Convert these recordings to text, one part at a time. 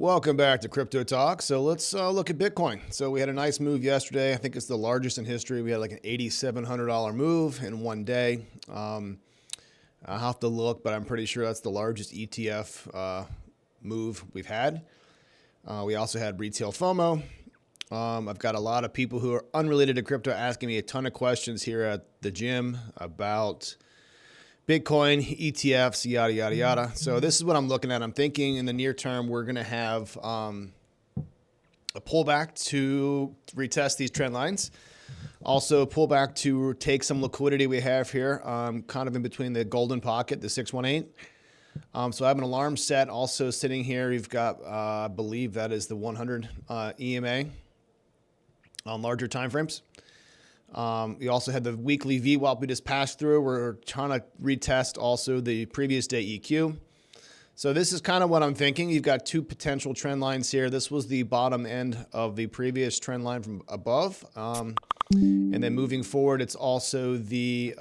Welcome back to Crypto Talk. So let's look at Bitcoin. So we had a nice move yesterday. I think it's the largest in history. We had like an $8,700 move in one day. I'll have to look, but I'm pretty sure that's the largest ETF move we've had. We also had retail FOMO. I've got a lot of people who are unrelated to crypto asking me a ton of questions here at the gym about Bitcoin, ETFs, yada, yada, yada. So this is what I'm looking at. I'm thinking in the near term, we're going to have a pullback to retest these trend lines. Also pullback to take some liquidity we have here, kind of in between the golden pocket, the 618. So I have an alarm set also sitting here. You've got, I believe that is the 100 EMA on larger time frames. We also had the weekly VWAP we just passed through. We're trying to retest also the previous day EQ. So this is kind of what I'm thinking. You've got two potential trend lines here. This was the bottom end of the previous trend line from above. And then moving forward, it's also the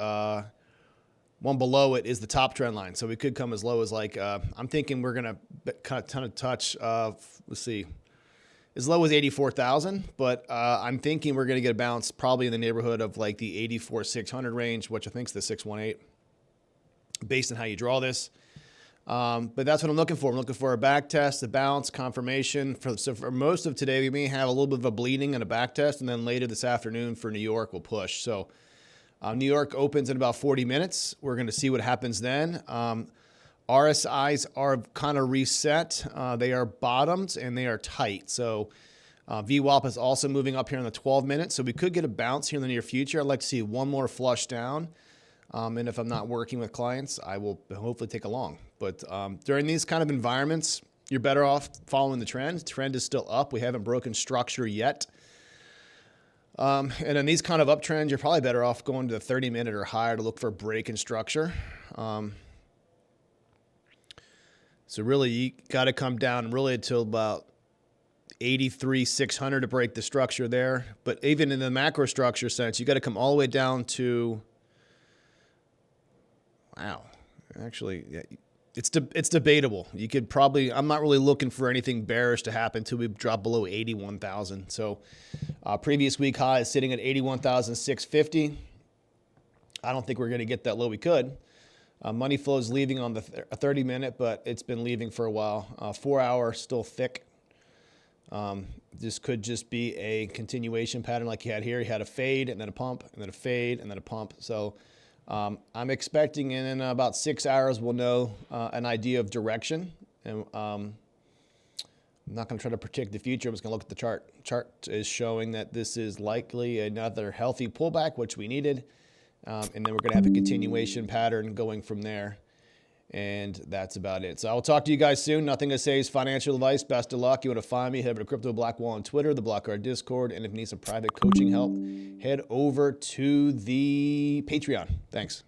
one below it is the top trend line. So we could come as low as like, I'm thinking we're going to kind of touch, let's see, as low as 84,000, but I'm thinking we're going to get a bounce probably in the neighborhood of like the 84,600 range, which I think is the 618, based on how you draw this. But that's what I'm looking for. I'm looking for a back test, a bounce, confirmation. So for most of today, we may have a little bit of a bleeding and a back test, and then later this afternoon for New York, we'll push. So New York opens in about 40 minutes. We're going to see what happens then. RSIs are kind of reset. They are bottomed and they are tight. So VWAP is also moving up here in the 12 minutes. So we could get a bounce here in the near future. I'd like to see one more flush down. And if I'm not working with clients, I will hopefully take a long. But during these kind of environments, you're better off following the trend. The trend is still up. We haven't broken structure yet. And in these kind of uptrends, you're probably better off going to the 30-minute or higher to look for a break in structure. So really, you got to come down really until about 83,600 to break the structure there. But even in the macro structure sense, you got to come all the way down to, wow, actually, yeah, it's debatable. You could probably, I'm not really looking for anything bearish to happen until we drop below 81,000. So previous week high is sitting at 81,650. I don't think we're going to get that low. We could. Money flow is leaving on the 30-minute, but it's been leaving for a while. 4 hour still thick. This could just be a continuation pattern like you had here. You had a fade and then a pump and then a fade and then a pump. So I'm expecting in about 6 hours we'll know an idea of direction. And I'm not going to try to predict the future. I'm just going to look at the chart. Chart is showing that this is likely another healthy pullback, which we needed. And then we're going to have a continuation pattern going from there. And that's about it. So I'll talk to you guys soon. Nothing to say is financial advice. Best of luck. You want to find me, head over to Crypto Blackwall on Twitter, the Blackwall Discord. And if you need some private coaching help, head over to the Patreon. Thanks.